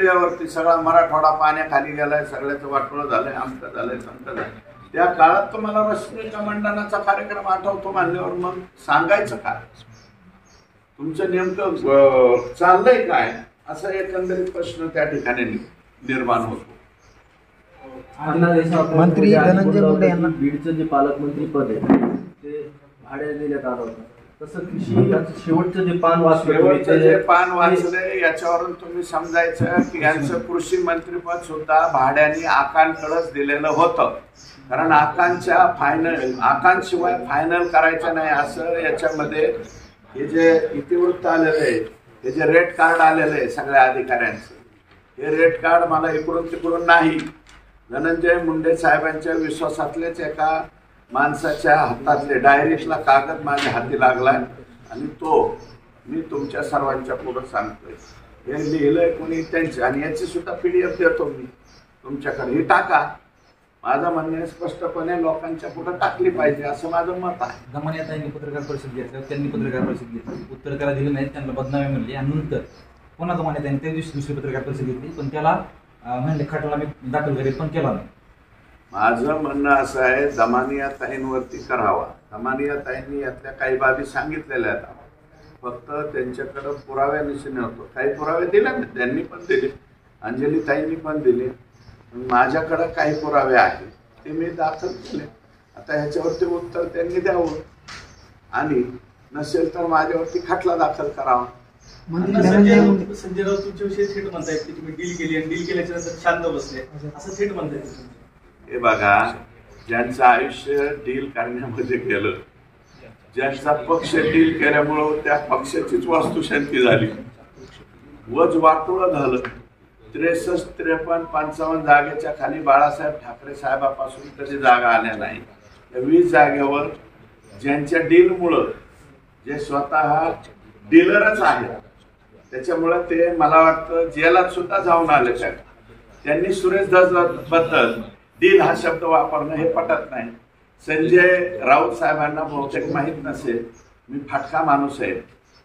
मीडियावरती सगळा मराठवाडा पाण्याखाली गेलाय, सगळ्याचं वाटोळं झालंय, आमचं झालंय, तमकं झालंय. त्या काळात तुम्हाला रश्मीच्या मंडनाचा कार्यक्रम आठवतो मानल्यावर मग सांगायचं काय, तुमचं नेमकं चाललंय काय, असा एकंदरीत प्रश्न त्या ठिकाणी निर्माण होतो. मंत्री धनंजय मुंडे यांना बीडचं जे पालकमंत्री पद आहे ते भाड्याने देण्यात आलं होतं. तसं कृषी शेवटचं जे पान वाचलंय याच्यावरून तुम्ही समजायचं की यांचं कृषी मंत्रीपद सुद्धा भाड्याने आकांकडच दिलेलं होतं. कारण आकांशिवाय फायनल करायचं नाही असं याच्यामध्ये हे जे इतिवृत्त आलेलं आहे, हे जे रेड कार्ड आलेलं आहे सगळ्या अधिकाऱ्यांचं, हे रेड कार्ड मला इकडून तिकडून नाही, धनंजय मुंडे साहेबांच्या विश्वासातलेच एका माणसाच्या हातातले डायरीतला कागद माझ्या हाती लागलाय आणि तो मी तुमच्या सर्वांच्या पुढे सांगतोय. हे लिहिलंय कोणी त्यांचे आणि याची सुद्धा PDF देतो मी तुमच्याकडे, ही टाका. माझं म्हणणे स्पष्टपणे लोकांच्या पुढे टाकली पाहिजे असं माझं मत आहे. दमानियाताईंनी पत्रकार परिषद घेतल्यावर त्यांनी पत्रकार परिषद घेतली, उत्तर त्याला दिलं नाही, त्यांना बदनामी म्हणली आणि नंतर पुन्हा दमानियाताईंनी त्या दिवशी दुसरी पत्रकार परिषद घेतली पण त्याला म्हणले खटला मी दाखल करेल पण केला नाही. माझं म्हणणं असं आहे दमानियाताईंवरती करावा. दमानियाताईंनी यातल्या काही बाबी सांगितलेल्या आहेत, फक्त त्यांच्याकडं पुराव्यानिशी नव्हतं. काही पुरावे दिले ना त्यांनी पण दिले, अंजलीताईंनी पण दिले, माझ्याकडं काही पुरावे आहेत ते मी दाखल केले. आता ह्याच्यावरती उत्तर त्यांनी द्यावं आणि नसेल तर माझ्यावरती खटला दाखल करावा. संजय राऊत तुमच्याविषयी थेट म्हणतायत की तुम्ही डील केली आणि डील केल्याच्या नंतर शांत बसले असं थेट म्हणतायत. हे बघा, ज्यांचं आयुष्य डील करण्यामध्ये गेलं, ज्यांचा पक्ष डील केल्यामुळं त्या पक्षाचीच वास्तुशांती झाली, वज वाटोळं झालं. 63, 53, 55 जागेच्या खाली बाळासाहेब ठाकरे साहेबापासून कधी जागा आल्या नाही. त्या 20 जागेवर ज्यांच्या डीलमुळं, जे स्वतः डीलरच आहेत त्याच्यामुळं ते मला वाटतं जेलात सुद्धा जाऊन आले साहेब, त्यांनी सुरेश धसबद्दल डील हा शब्द वापरणं हे पटत नाही. संजय राऊत साहेबांना बहुतेक माहीत नसेल, मी फाटका माणूस आहे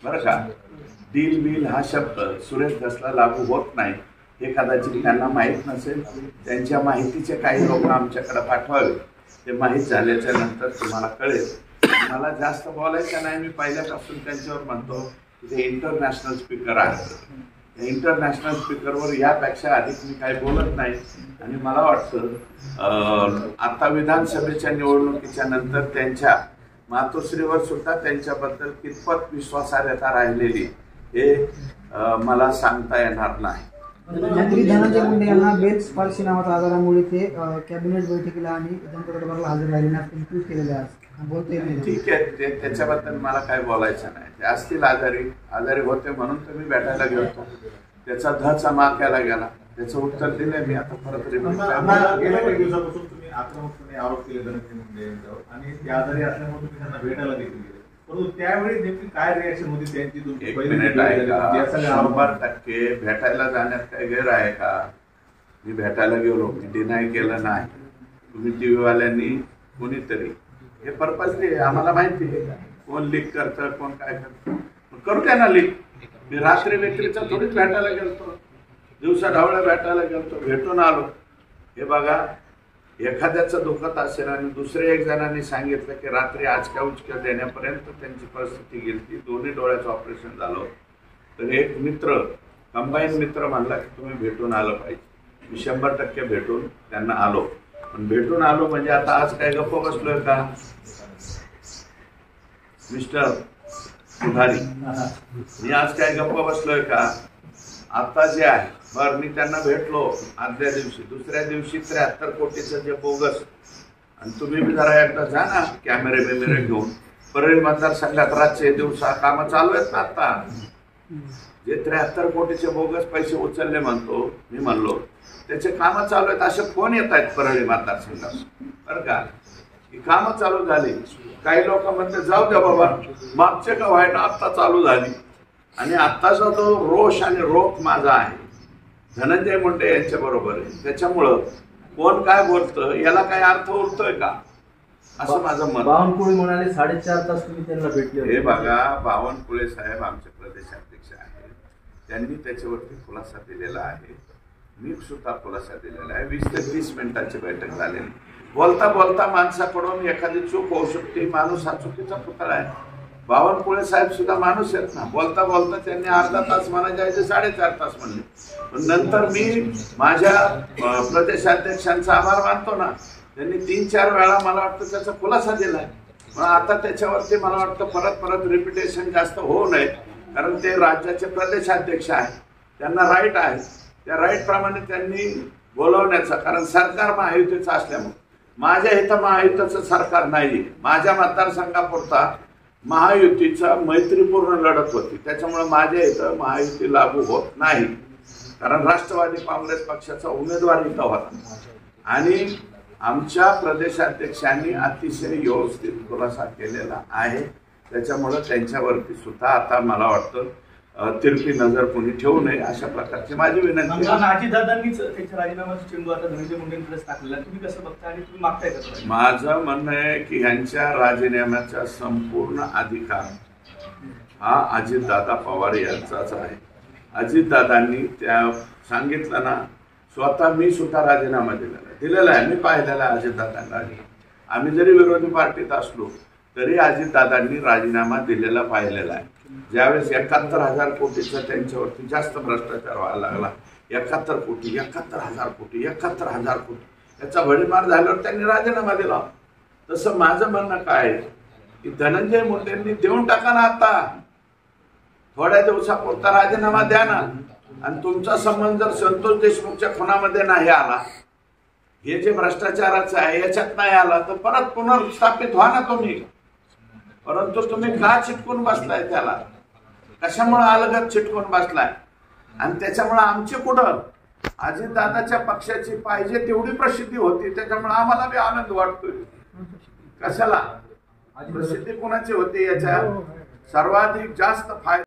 बरं का. डील बिल हा शब्द सुरेश धसला लागू होत नाही हे कदाचित त्यांना माहीत नसेल. त्यांच्या माहितीचे काही लोक आमच्याकडे पाठवावे, ते माहीत झाल्याच्या नंतर तुम्हाला कळेल. मला जास्त बोलायचं नाही, मी पहिल्यापासून त्यांच्यावर म्हणतो की ते इंटरनॅशनल स्पीकर आहेत. इंटरनॅशनल स्पीकरवर यापेक्षा अधिक मी काही बोलत नाही. आणि मला वाटतं आता विधानसभेच्या निवडणुकीच्या नंतर त्यांच्या मातोश्रीवर सुद्धा त्यांच्याबद्दल कितपत विश्वासार्हता राहिलेली हे मला सांगता येणार नाही. मंत्री धनंजय मुंडे यांना बेल स्पार्शी नावाच्या आजारामुळे ते कॅबिनेट बैठकीला आणि जनता दरबाराला हजर राहिले नाही, ट्विट केलेले आहे. ठीक आहे, त्याच्याबद्दल मला काय बोलायचं नाही. ते असतील आजारी होते म्हणून तर मी भेटायला गेलो, त्याचा धचा माक्याला गेला, त्याचं उत्तर दिलंय मी. आता परत गेल्या काही दिवसापासून तुम्ही आक्रमकपणे आरोप केले धनंजय मुंडे यांच्यावर आणि ते आजारी असल्यामुळे तुम्ही त्यांना भेटायला देखील गेले, परंतु त्यावेळी नेमकी काय रिॲक्शन होती त्यांची? तुमची 100% भेटायला जाण्यात काय गैर आहे का? मी भेटायला गेलो, मी डिनाय केलं नाही. तुम्ही TV वाल्यांनी कोणीतरी हे पर्पजली आम्हाला माहिती आहे कोण लीक करतं, कोण काय करतं, करू द्या ना लीक. मी रात्री व्यक्तीचा थोडीच भेटायला गेलतो, दिवसा ढवळ्या भेटायला गेलतो, भेटून आलो. हे बघा, एखाद्याचं दुखत असेल आणि दुसऱ्या एक जणांनी सांगितलं की रात्री आजक्या उचक्या देण्यापर्यंत त्यांची परिस्थिती गेली, दोन्ही डोळ्याचं ऑपरेशन झालं, तर एक मित्र, कंबाईन मित्र म्हणला की तुम्ही भेटून आलं पाहिजे. मी 100% भेटून त्यांना आलो. पण भेटून आलो म्हणजे आता आज काय गप्प बसलोय का मिस्टर सुधारी? मी आज काय गप्प बसलोय का? आता जे आहे बरं, मी त्यांना भेटलो आदल्या दिवशी, दुसऱ्या दिवशी 73 कोटीचं जे बोगस, आणि तुम्ही बी जरा एकदा जा ना कॅमेरे बिमेरे घेऊन. परळी मतदारसंघात रातचे दिवसा कामं चालू आहेत ना. आता जे 73 कोटीचे बोगस पैसे उचलले म्हणतो, मी म्हणलो त्याचे कामं चालू आहेत, असे फोन येत आहेत परळी मतदारसंघात बरं का, की कामं चालू झाली. काही लोक म्हणते जाऊ द्या बाबा, मागचे का व्हायना आत्ता चालू झाली. आणि आत्ताचा तो रोष आणि रोख माझा आहे धनंजय मुंडे यांच्या बरोबर आहे. त्याच्यामुळं कोण काय बोलतं याला काय अर्थ उरतोय का असं माझं मत. बावनकुळे म्हणाले 4.5 तास तुम्ही त्यांना भेटले. हे बघा, बावनकुळे साहेब आमचे प्रदेशाध्यक्ष आहेत. त्यांनी त्याच्यावरती खुलासा दिलेला आहे. मी सुद्धा खुलासा दिलेला आहे. 20 ते 30 मिनिटांची बैठक झालेली. बोलता बोलता माणसाकडून एखादी चूक होऊ शकते. माणूस हा चुकीचा पुतळा आहे. बावनकुळे साहेब सुद्धा माणूस आहेत ना. बोलता बोलता त्यांनी अर्धा तास म्हणायचे 4.5 तास म्हणले. पण नंतर मी माझ्या प्रदेशाध्यक्षांचा आभार मानतो ना. त्यांनी 3-4 वेळा मला वाटतं त्याचा खुलासा दिलाय. पण आता त्याच्यावरती मला वाटतं परत रिपिटेशन जास्त होऊ नये. कारण ते राज्याचे प्रदेशाध्यक्ष आहेत. त्यांना राईट आहे. त्या राईट प्रमाणे त्यांनी बोलवण्याचा, कारण सरकार महायुतीचं असल्यामुळे. माझ्या इथं महायुतीचं सरकार नाही. माझ्या मतदारसंघापुरता महायुतीचा मैत्रीपूर्ण लढत होती. त्याच्यामुळे माझ्या इथं महायुती लागू होत नाही. कारण राष्ट्रवादी काँग्रेस पक्षाचा उमेदवार इथं होता आणि आमच्या प्रदेशाध्यक्षांनी अतिशय व्यवस्थित खुलासा केलेला आहे. त्याच्यामुळे त्यांच्यावरती सुद्धा आता मला वाटतं तिरपी नजर कोणी ठेवू नये अशा प्रकारची माझी विनंती आहे. अजितदादांनीच त्यांच्या राजीनाम्याचा चेंडू आता धनंजय मुंडेंकडे टाकलेला, तुम्ही कसं बघता आणि तुम्ही मागताय कसं? माझं म्हणणं आहे की यांच्या राजीनाम्याचा संपूर्ण अधिकार हा अजितदादा पवार यांचाच आहे. अजितदादांनी त्या सांगितलं ना, स्वतः मी सुद्धा राजीनामा दिलेला आहे. मी पाहिलेला आहे अजितदादांना. आम्ही जरी विरोधी पार्टीत असलो तरी अजितदादांनी राजीनामा दिलेला पाहिलेला आहे. ज्यावेळेस 71,000 कोटीचा त्यांच्यावरती जास्त भ्रष्टाचार व्हायला लागला, 71 कोटी 71,000 कोटी 71,000 कोटी याचा भडीमार झाल्यावर त्यांनी राजीनामा दिला. तसं माझं म्हणणं काय आहे की धनंजय मुंडेंनी देऊन टाका ना. आता थोड्या दिवसापुरता राजीनामा द्या ना. आणि तुमचा संबंध जर संतोष देशमुखच्या खुनामध्ये नाही आला, हे जे भ्रष्टाचाराचं आहे याच्यात नाही आला, तर परत पुनर्स्थापित व्हा ना तुम्ही. परंतु तुम्ही का चिटकून बसलाय त्याला? कशामुळे अलगद चिटकून बसलाय? आणि त्याच्यामुळे आमची कुठं अजितदादाच्या पक्षाची पाहिजे तेवढी प्रसिद्धी होती. त्याच्यामुळे आम्हाला बी आनंद वाटतोय. कशाला प्रसिद्धी कोणाची होती? याच्या सर्वाधिक जास्त फायदा